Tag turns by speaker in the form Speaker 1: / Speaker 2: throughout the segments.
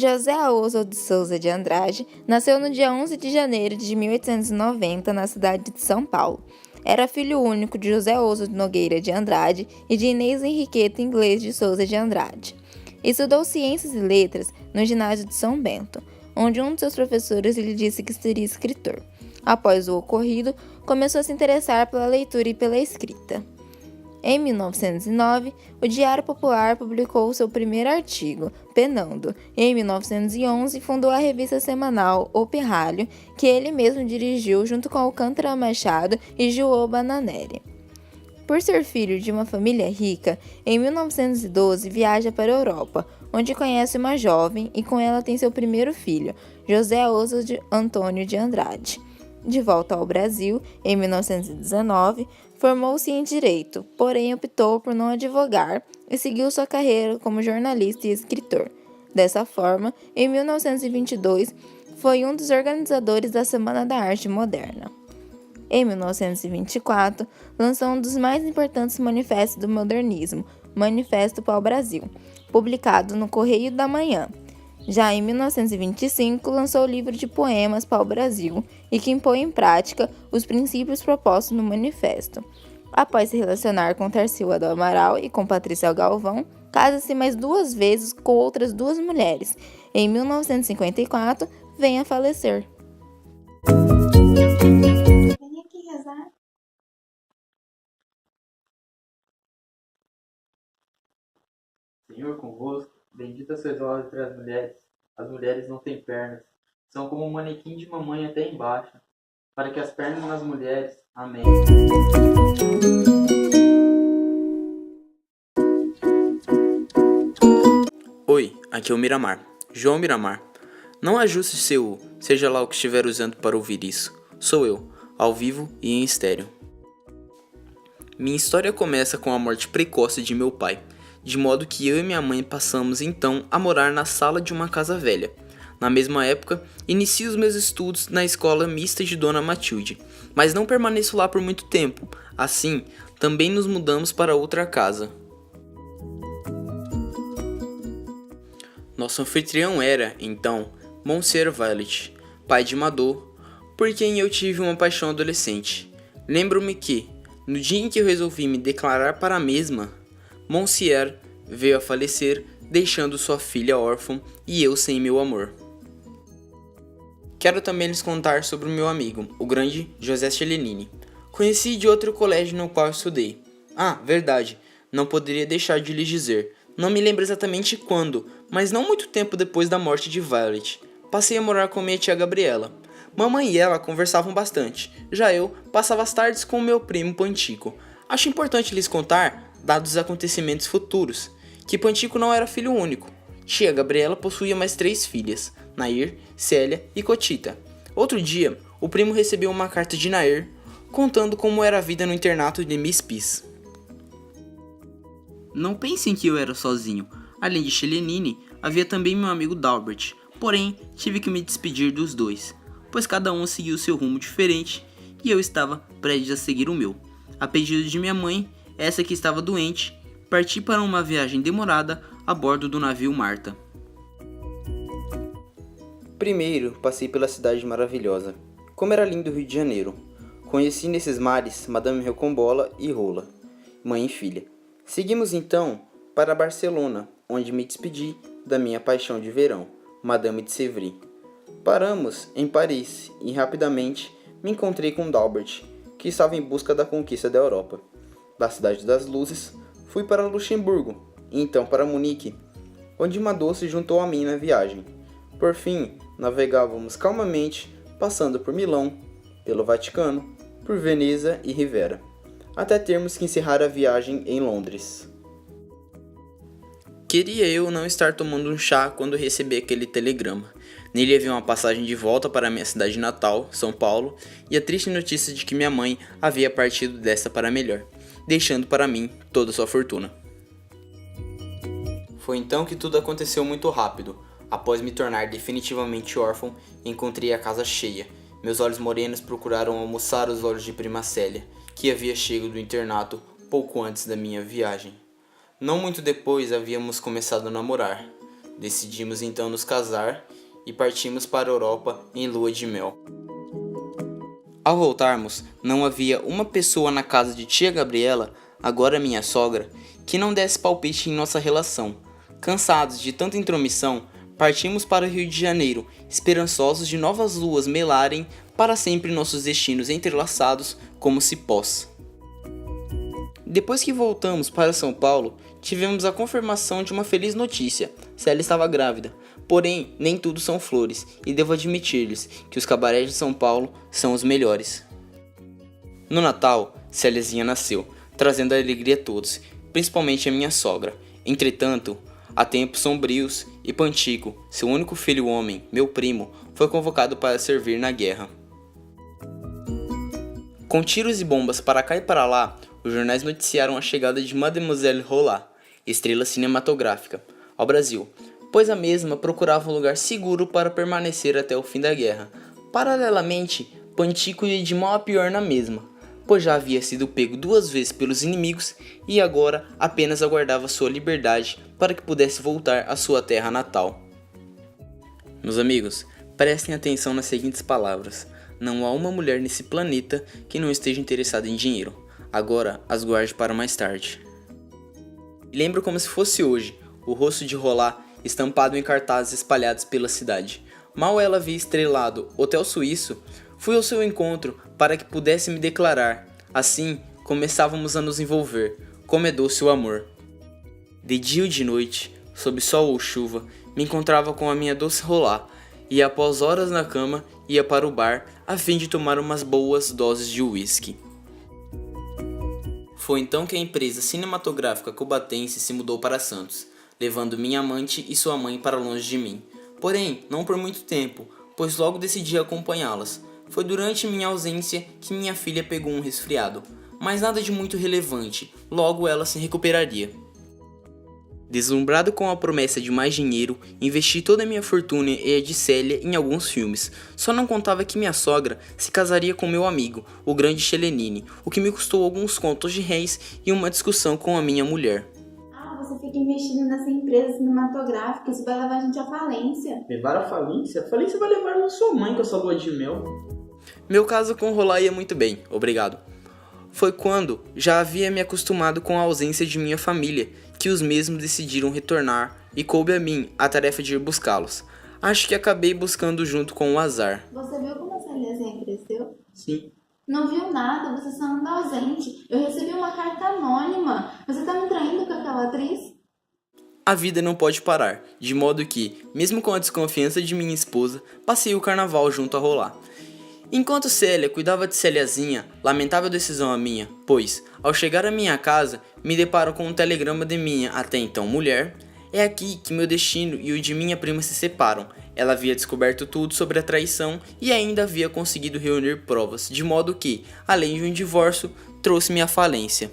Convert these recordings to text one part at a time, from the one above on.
Speaker 1: José Oswald de Souza de Andrade nasceu no dia 11 de janeiro de 1890 na cidade de São Paulo. Era filho único de José Oswald Nogueira de Andrade e de Inês Henriqueta Inglês de Souza de Andrade. Estudou Ciências e Letras no ginásio de São Bento, onde um de seus professores lhe disse que seria escritor. Após o ocorrido, começou a se interessar pela leitura e pela escrita. Em 1909, o Diário Popular publicou seu primeiro artigo, Penando. Em 1911, fundou a revista semanal O Pirralho, que ele mesmo dirigiu junto com Alcântara Machado e João Bananelli. Por ser filho de uma família rica, em 1912 viaja para a Europa, onde conhece uma jovem e com ela tem seu primeiro filho, José Oswald Antônio de Andrade. De volta ao Brasil, em 1919, formou-se em Direito, porém optou por não advogar e seguiu sua carreira como jornalista e escritor. Dessa forma, em 1922, foi um dos organizadores da Semana da Arte Moderna. Em 1924, lançou um dos mais importantes manifestos do modernismo, Manifesto Pau-Brasil, publicado no Correio da Manhã. Já em 1925, lançou o livro de poemas Pau-Brasil e que impõe em prática os princípios propostos no manifesto. Após se relacionar com Tarsila do Amaral e com Patrícia Galvão, casa-se mais 2 vezes com outras 2 mulheres. Em 1954, vem a falecer.
Speaker 2: Vem aqui rezar.
Speaker 3: Senhor convosco, bendita sois vós entre as mulheres. As mulheres não têm pernas, são como um manequim de mamãe até embaixo, para que as pernas nas mulheres. Amém.
Speaker 4: Oi, aqui é o Miramar, João Miramar. Não ajuste seu, seja lá o que estiver usando para ouvir isso. Sou eu, ao vivo e em estéreo. Minha história começa com a morte precoce de meu pai, de modo que eu e minha mãe passamos então a morar na sala de uma casa velha. Na mesma época, inicio os meus estudos na escola mista de Dona Matilde, mas não permaneço lá por muito tempo. Assim, também nos mudamos para outra casa. Nosso anfitrião era, então, Monsieur Violet, pai de Mador, por quem eu tive uma paixão adolescente. Lembro-me que, no dia em que eu resolvi me declarar para a mesma, Monsieur veio a falecer, deixando sua filha órfã e eu sem meu amor. Quero também lhes contar sobre o meu amigo, o grande José Chelenini. Conheci de outro colégio no qual estudei. Ah, verdade, não poderia deixar de lhes dizer. Não me lembro exatamente quando, mas não muito tempo depois da morte de Violet. Passei a morar com minha tia Gabriela. Mamãe e ela conversavam bastante. Já eu passava as tardes com meu primo Pantico. Acho importante lhes contar, dados os acontecimentos futuros, que Pantico não era filho único. Tia Gabriela possuía mais 3 filhas, Nair, Célia e Cotita. Outro dia, o primo recebeu uma carta de Nair, contando como era a vida no internato de Miss Peace. Não pensem que eu era sozinho. Além de Chelenini, havia também meu amigo Dalbert. Porém, tive que me despedir dos 2, pois cada um seguiu seu rumo diferente e eu estava prestes a seguir o meu. A pedido de minha mãe, essa que estava doente, parti para uma viagem demorada a bordo do navio Marta. Primeiro, passei pela cidade maravilhosa. Como era lindo o Rio de Janeiro. Conheci nesses mares Madame Recombola e Rola, mãe e filha. Seguimos então para Barcelona, onde me despedi da minha paixão de verão, Madame de Sévry. Paramos em Paris e rapidamente me encontrei com Dalbert, que estava em busca da conquista da Europa. Da Cidade das Luzes, fui para Luxemburgo e então para Munique, onde Mador se juntou a mim na viagem. Por fim, navegávamos calmamente, passando por Milão, pelo Vaticano, por Veneza e Rivera, até termos que encerrar a viagem em Londres. Queria eu não estar tomando um chá quando recebi aquele telegrama. Nele havia uma passagem de volta para minha cidade natal, São Paulo, e a triste notícia de que minha mãe havia partido desta para melhor, deixando para mim toda sua fortuna. Foi então que tudo aconteceu muito rápido. Após me tornar definitivamente órfão, encontrei a casa cheia. Meus olhos morenos procuraram almoçar os olhos de prima Célia, que havia chegado do internato pouco antes da minha viagem. Não muito depois havíamos começado a namorar. Decidimos então nos casar e partimos para a Europa em lua de mel. Ao voltarmos, não havia uma pessoa na casa de tia Gabriela, agora minha sogra, que não desse palpite em nossa relação. Cansados de tanta intromissão, partimos para o Rio de Janeiro, esperançosos de novas luas melarem para sempre nossos destinos entrelaçados como cipós. Depois que voltamos para São Paulo, tivemos a confirmação de uma feliz notícia: Célia estava grávida. Porém, nem tudo são flores, e devo admitir-lhes que os cabarés de São Paulo são os melhores. No Natal, Céliazinha nasceu, trazendo alegria a todos, principalmente a minha sogra. Entretanto, há tempos sombrios, e Pantico, seu único filho homem, meu primo, foi convocado para servir na guerra. Com tiros e bombas para cá e para lá, os jornais noticiaram a chegada de Mademoiselle Roland, estrela cinematográfica, ao Brasil, pois a mesma procurava um lugar seguro para permanecer até o fim da guerra. Paralelamente, Pantico ia de mal a pior na mesma, pois já havia sido pego 2 vezes pelos inimigos e agora apenas aguardava sua liberdade para que pudesse voltar à sua terra natal. Meus amigos, prestem atenção nas seguintes palavras: não há uma mulher nesse planeta que não esteja interessada em dinheiro. Agora as guarde para mais tarde. Lembro como se fosse hoje, o rosto de Roland estampado em cartazes espalhados pela cidade. Mal ela havia estrelado Hotel Suíço, fui ao seu encontro para que pudesse me declarar. Assim, começávamos a nos envolver, como é doce o amor. De dia ou de noite, sob sol ou chuva, me encontrava com a minha doce Roland, e após horas na cama, ia para o bar, a fim de tomar umas boas doses de uísque. Foi então que a empresa cinematográfica cubatense se mudou para Santos, levando minha amante e sua mãe para longe de mim. Porém, não por muito tempo, pois logo decidi acompanhá-las. Foi durante minha ausência que minha filha pegou um resfriado, mas nada de muito relevante, logo ela se recuperaria. Deslumbrado com a promessa de mais dinheiro, investi toda a minha fortuna e a de Célia em alguns filmes. Só não contava que minha sogra se casaria com meu amigo, o grande Chelenini, o que me custou alguns contos de réis e uma discussão com a minha mulher.
Speaker 2: Você fica investindo nessa empresa cinematográfica, isso vai levar a gente à falência.
Speaker 3: Levar a falência? A falência vai levar a sua mãe com essa lua de mel.
Speaker 4: Meu caso com Roland ia muito bem, obrigado. Foi quando já havia me acostumado com a ausência de minha família, que os mesmos decidiram retornar e coube a mim a tarefa de ir buscá-los. Acho que acabei buscando junto com o azar.
Speaker 2: Você viu como a Céliazinha cresceu?
Speaker 3: Sim.
Speaker 2: Não viu nada, você só anda ausente. Eu recebi uma carta anônima. Você tá me traindo com aquela atriz?
Speaker 4: A vida não pode parar, de modo que, mesmo com a desconfiança de minha esposa, passei o carnaval junto a Roland. Enquanto Célia cuidava de Celiazinha, lamentável decisão a minha, pois, ao chegar à minha casa, me deparo com um telegrama de minha, até então mulher. É aqui que meu destino e o de minha prima se separam. Ela havia descoberto tudo sobre a traição e ainda havia conseguido reunir provas, de modo que, além de um divórcio, trouxe-me à falência.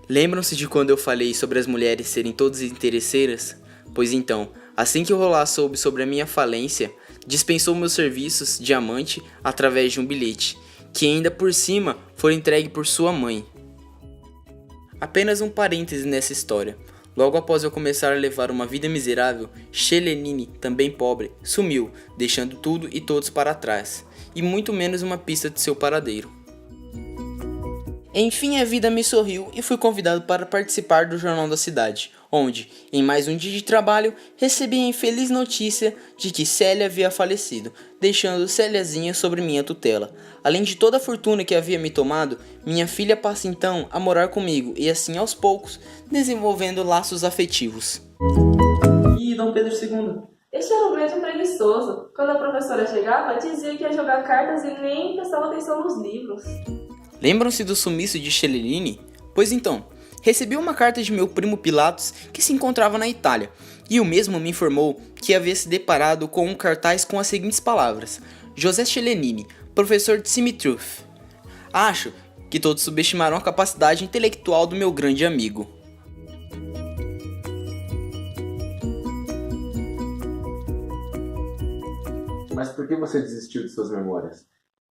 Speaker 4: Lembram-se de quando eu falei sobre as mulheres serem todas interesseiras? Pois então, assim que o Roland soube sobre a minha falência, dispensou meus serviços de amante através de um bilhete, que ainda por cima foi entregue por sua mãe. Apenas um parêntese nessa história. Logo após eu começar a levar uma vida miserável, Chelenini, também pobre, sumiu, deixando tudo e todos para trás, e muito menos uma pista de seu paradeiro. Enfim, a vida me sorriu e fui convidado para participar do Jornal da Cidade, onde, em mais um dia de trabalho, recebi a infeliz notícia de que Célia havia falecido, deixando Céliazinha sobre minha tutela. Além de toda a fortuna que havia me tomado, minha filha passa então a morar comigo e assim aos poucos, desenvolvendo laços afetivos.
Speaker 3: E Dom Pedro II?
Speaker 5: Este era um grande preguiçoso. Quando a professora chegava, dizia que ia jogar cartas e nem prestava atenção nos livros.
Speaker 4: Lembram-se do sumiço de Chelenini? Pois então, recebi uma carta de meu primo Pilatos que se encontrava na Itália, e o mesmo me informou que havia se deparado com um cartaz com as seguintes palavras: José Chelenini, professor de Cimitruf. Acho que todos subestimaram a capacidade intelectual do meu grande amigo.
Speaker 6: Mas por que você desistiu de suas memórias?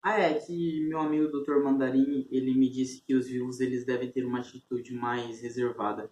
Speaker 3: É que meu amigo Dr. Mandarim, ele me disse que os vivos eles devem ter uma atitude mais reservada.